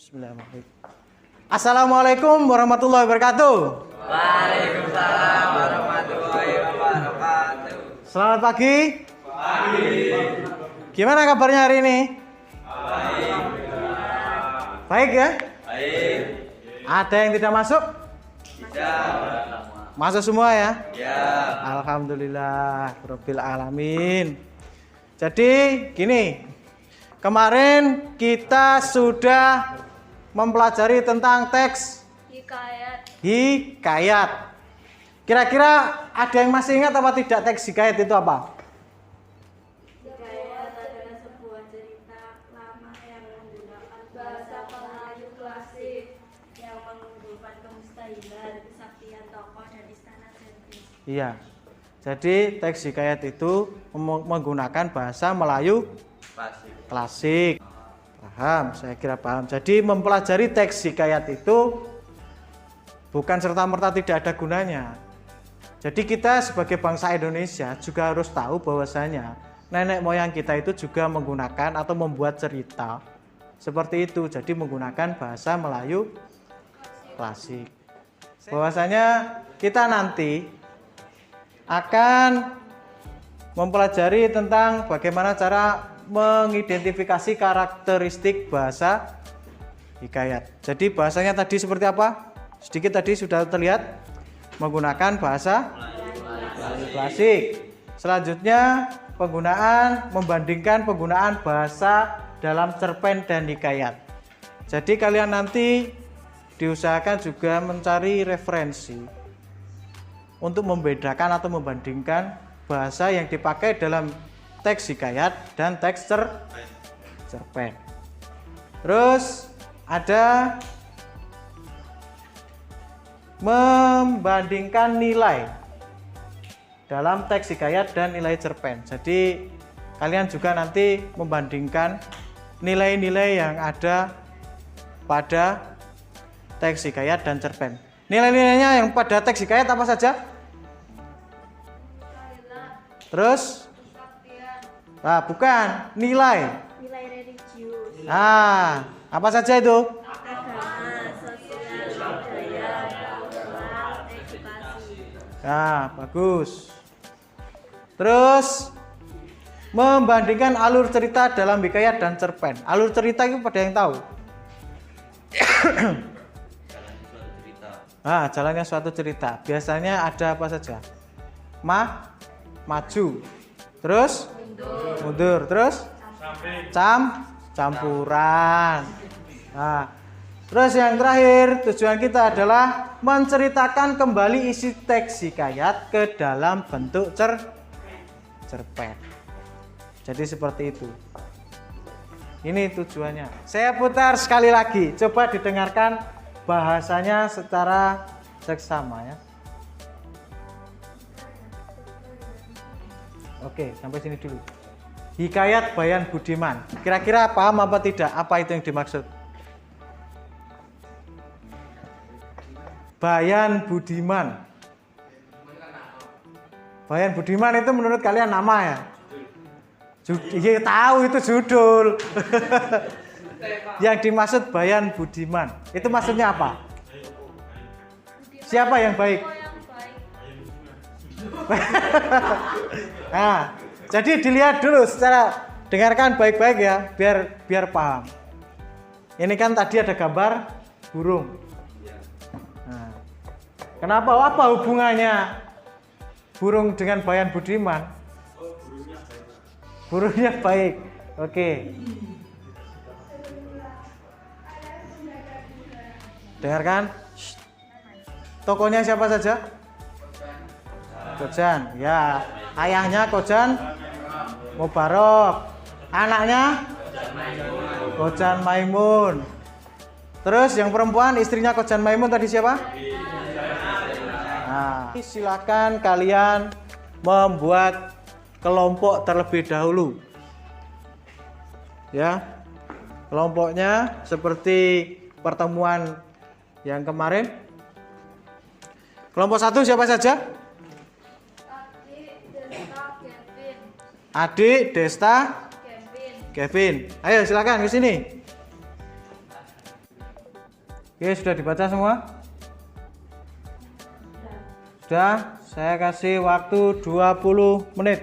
Bismillahirrahmanirrahim. Assalamualaikum warahmatullahi wabarakatuh. Waalaikumsalam warahmatullahi wabarakatuh. Selamat pagi. Pagi. Gimana kabarnya hari ini? Baik. Baik ya? Baik. Ada yang tidak masuk? Tidak. Masuk semua ya? Ya. Alhamdulillah Rabbil Alamin. Jadi gini, kemarin kita sudah mempelajari tentang teks hikayat. Kira-kira ada yang masih ingat apa tidak teks hikayat itu apa? Hikayat adalah sebuah cerita lama yang menggunakan bahasa Melayu klasik yang mengunggulkan kemustahilan, kesaktian tokoh dan istana servis. Iya. Jadi teks hikayat itu menggunakan bahasa Melayu Klasik. klasik. Paham, saya kira paham. Jadi mempelajari teks hikayat itu bukan serta-merta tidak ada gunanya. Jadi kita sebagai bangsa Indonesia juga harus tahu bahwasanya nenek moyang kita itu juga menggunakan atau membuat cerita seperti itu. Jadi menggunakan bahasa Melayu klasik. Bahwasanya kita nanti akan mempelajari tentang bagaimana cara mengidentifikasi karakteristik bahasa hikayat. Jadi bahasanya tadi seperti apa? Sedikit tadi sudah terlihat menggunakan bahasa Melayu klasik. Selanjutnya membandingkan penggunaan bahasa dalam cerpen dan hikayat. Jadi kalian nanti diusahakan juga mencari referensi untuk membedakan atau membandingkan bahasa yang dipakai dalam teks hikayat dan teks cerpen. Terus ada membandingkan nilai dalam teks hikayat dan nilai cerpen. Jadi kalian juga nanti membandingkan nilai-nilai yang ada pada teks hikayat dan cerpen. Nilai-nilainya yang pada teks hikayat apa saja? Terus? Bukan, nilai. Nilai religius, Apa saja itu? agama, sosial, budaya, kultural, edukasi. Bagus. Terus membandingkan alur cerita dalam hikayat dan cerpen. Alur cerita itu pada yang tahu? Jalannya suatu cerita. Biasanya ada apa saja? Maju. Terus? Mundur. Terus? Campuran. Terus yang terakhir, tujuan kita adalah menceritakan kembali isi teks hikayat ke dalam bentuk cerpen. Jadi seperti itu. Ini tujuannya. Saya putar sekali lagi. Coba didengarkan bahasanya secara seksama ya. Oke, sampai sini dulu. Hikayat Bayan Budiman. Kira-kira paham apa tidak? Apa itu yang dimaksud? Bayan Budiman. Bayan Budiman itu menurut kalian nama ya? Iya tahu itu judul. Yang dimaksud Bayan Budiman. Itu maksudnya apa? Siapa yang baik? Jadi dilihat dulu secara, dengarkan baik-baik ya, biar paham. Ini kan tadi ada gambar burung. Kenapa? Apa hubungannya burung dengan Bayan Budiman? Burungnya baik. Oke. Dengarkan. Tokonya siapa saja? Kojan. Ya, ayahnya Kojan Mubarok. Anaknya Kojan Maimun. Terus yang perempuan istrinya Kojan Maimun tadi siapa? Silakan kalian membuat kelompok terlebih dahulu. Ya. Kelompoknya seperti pertemuan yang kemarin. Kelompok 1 siapa saja? Adik, Desta, Kevin. Ayo silakan ke sini. Oke, sudah dibaca semua? Sudah, saya kasih waktu 20 menit.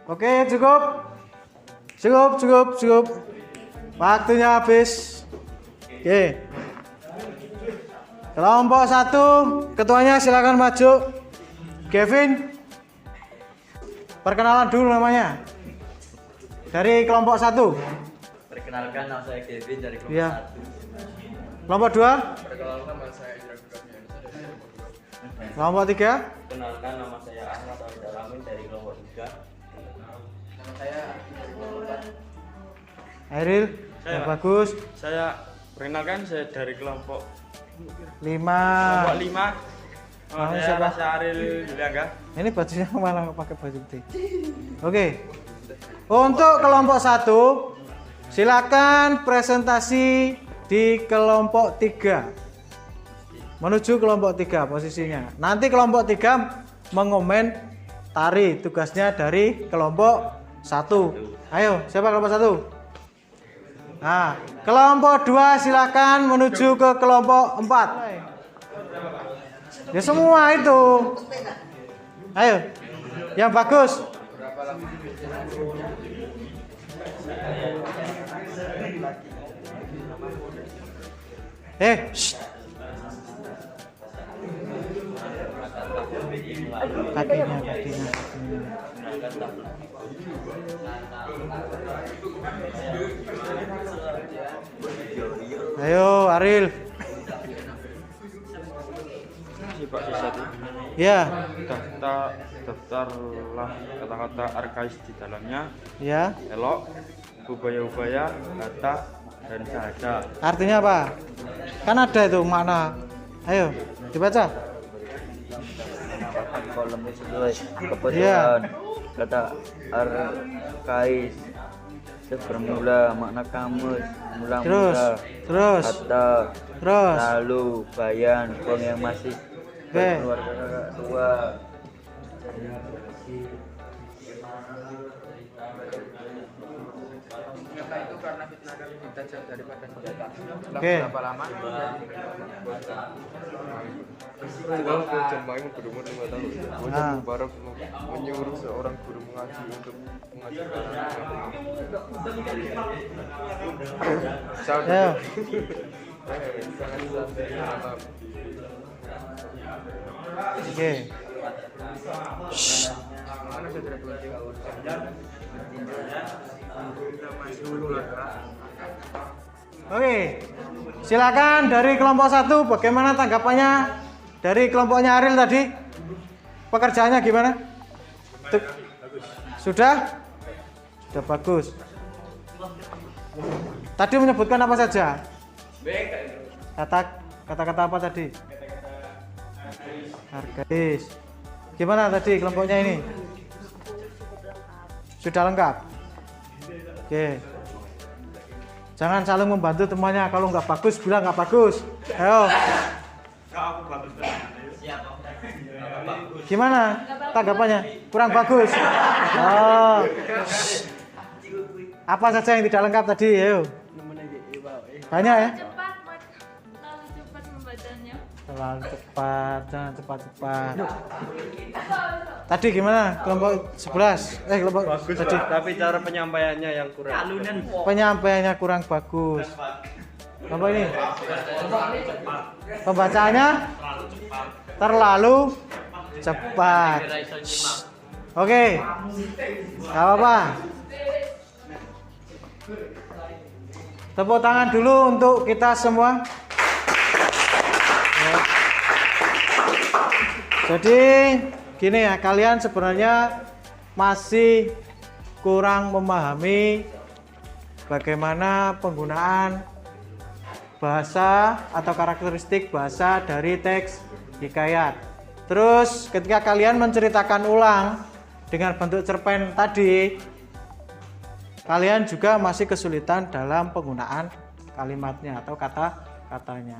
Oke, cukup. Cukup. Waktunya habis. Oke. Kelompok 1, ketuanya silakan maju. Kevin. Perkenalan dulu namanya. Dari kelompok 1. Perkenalkan, nama saya Kevin dari kelompok Iya. 1. Kelompok 2. Perkenalkan, nama saya Indra Gunawan dari Kelompok 3. Kenalkan, nama saya Ahmad Al-Dalamin dari kelompok 3. Nama saya dari kelompok 4. Airil. Yang bagus. Saya perkenalkan, saya dari kelompok 5. 5. Namanya Saya siapa? Rasa Aril Juliangga. Ini bajunya malah pakai baju putih. Oke. Untuk kelompok 1, silakan presentasi di kelompok 3. Menuju kelompok 3 posisinya. Nanti kelompok 3 mengomen tari, tugasnya dari kelompok 1. Ayo, siapa kelompok 1? Nah, kelompok 2 silakan menuju ke kelompok 4. Ya semua itu. Ayo, yang bagus. Shh. Kakinya. Ayo, Aril. Sifat satu. Ya, Daftarlah kata-kata arkais di dalamnya. ya. Elok, ubaya-ubaya, kata, dan sahaja. Artinya apa? Kan ada itu makna. Ayo, dibaca. Kolom sesuai Iya. kebetulan kata arkais bermula makna kamus mula-mula Terus. kata Terus. lalu bayan kong yang masih Oke. berkeluarga kakak tua. Kata itu karena fitnah dan tajam daripada senjata. Setelah Oke. berapa lama? Setelah Jembaing berumur 5 tahun, Wajah Ah. Mubarak menyuruh seorang guru mengaji untuk mengajarkan anak-anak. Ayo. Sangat santai dalam Oke. mana saudara Tuhan? Oke. Silakan dari kelompok 1 bagaimana tanggapannya dari kelompoknya Aril tadi? Pekerjaannya gimana? Sudah? Sudah bagus. Tadi menyebutkan apa saja? Kata-kata apa tadi? Arkais. Gimana tadi kelompoknya ini? Sudah lengkap? Oke. Jangan saling membantu temannya. Kalau nggak bagus, bilang nggak bagus. Ayo. Gimana tanggapannya? Kurang bagus. Oh. Apa saja yang tidak lengkap tadi? Ayo. Banyak ya? Terlalu cepat membacanya. Terlalu cepat, jangan cepat-cepat. Tadi gimana? Kelompok 11. Kelompok Bagus, tadi. Pak, tapi cara penyampaiannya yang kurang. Penyampaiannya kurang bagus. Kelompok ini. Pembacaannya terlalu cepat. Oke, gak apa-apa. Tepuk tangan dulu untuk kita semua. Ya. Jadi gini ya, kalian sebenarnya masih kurang memahami bagaimana penggunaan bahasa atau karakteristik bahasa dari teks hikayat. Terus ketika kalian menceritakan ulang dengan bentuk cerpen tadi, kalian juga masih kesulitan dalam penggunaan kalimatnya atau kata-katanya.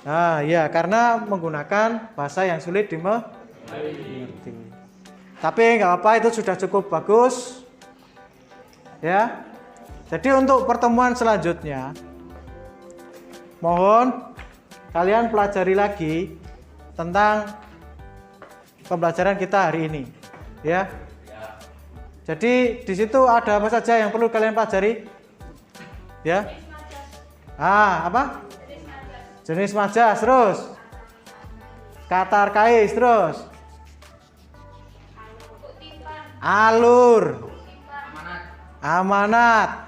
Nah, ya karena menggunakan bahasa yang sulit dimengerti. Tapi nggak apa-apa, itu sudah cukup bagus. Ya. Jadi untuk pertemuan selanjutnya, mohon kalian pelajari lagi tentang pembelajaran kita hari ini, ya. Jadi di situ ada apa saja yang perlu kalian pelajari? Ya. Apa? Jenis majas, terus kata arkais, terus alur, amanat,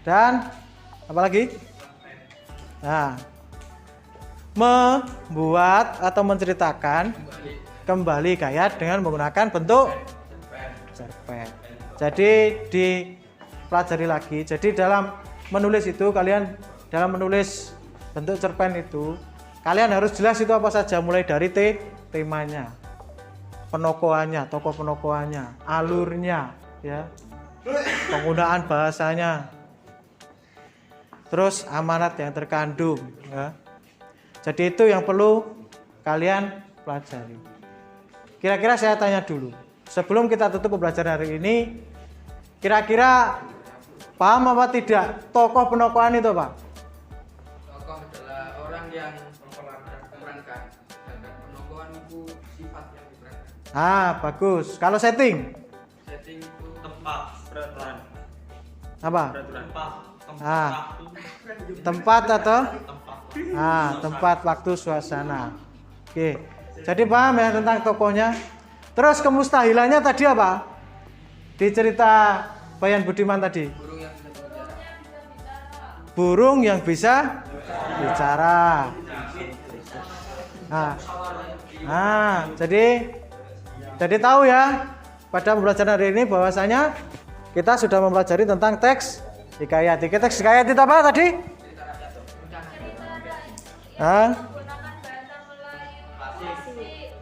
dan apa lagi? Nah, membuat atau menceritakan kembali gayat dengan menggunakan bentuk cerpen. Jadi dipelajari lagi. Jadi dalam menulis itu kalian dalam menulis bentuk cerpen itu kalian harus jelas itu apa saja, mulai dari temanya, penokohannya, tokoh penokohannya, alurnya, ya, penggunaan bahasanya, terus amanat yang terkandung, ya. Jadi itu yang perlu kalian pelajari. Kira-kira saya tanya dulu, sebelum kita tutup pembelajaran hari ini, kira-kira paham apa tidak tokoh penokohan itu, Pak? Tokoh adalah orang yang memerankan, sedangkan penokohan itu sifat yang diperankan. Bagus. Kalau setting? Setting itu Tempat, peraturan. Apa? Tempat. Tempat atau? Tempat, waktu, suasana. Oke. Jadi paham ya tentang tokohnya. Terus kemustahilannya tadi apa? Di cerita Bayan Budiman tadi. Burung yang bisa bicara. Jadi tahu ya pada pembelajaran hari ini bahwasanya kita sudah mempelajari tentang teks hikayat. Teks hikayat itu apa tadi?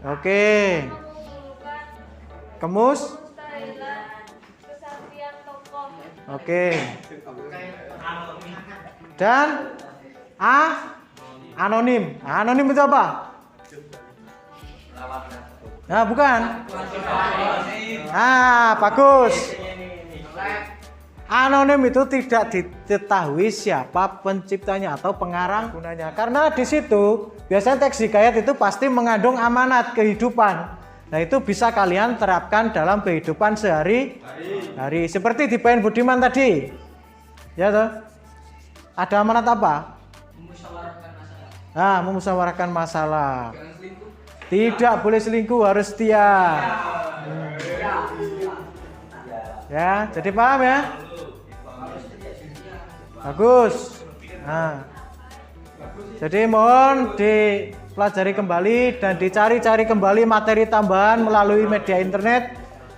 Oke. Kesaksian tokoh. Oke. Dan anonim. Anonim itu apa? Bukan. Bagus. Anonim itu tidak diketahui siapa penciptanya atau pengarang gunanya. Karena di situ biasanya teks hikayat itu pasti mengandung amanat kehidupan. Nah, itu bisa kalian terapkan dalam kehidupan sehari-hari. Seperti di Bayan Budiman tadi. Ya toh? Ada amanat apa? Memusyawarahkan masalah. Tidak boleh selingkuh, harus setia. Ya, jadi paham ya? Bagus. Jadi mohon dipelajari kembali dan dicari-cari kembali materi tambahan melalui media internet.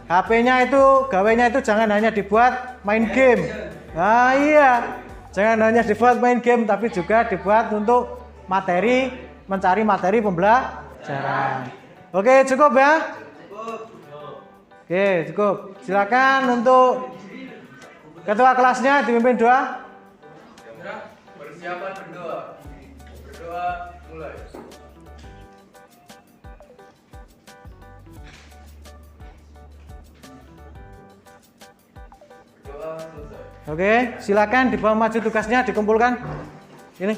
HP-nya itu, gawainya itu jangan hanya dibuat main game. Iya. Jangan hanya dibuat main game, tapi juga dibuat untuk mencari materi pembelajaran. Oke, cukup ya? Oke, cukup. Silakan untuk ketua kelasnya dipimpin doa. Persiapan berdoa. Berdoa mulai. Berdoa selesai. Oke, silakan dibawa maju tugasnya, dikumpulkan. Ini.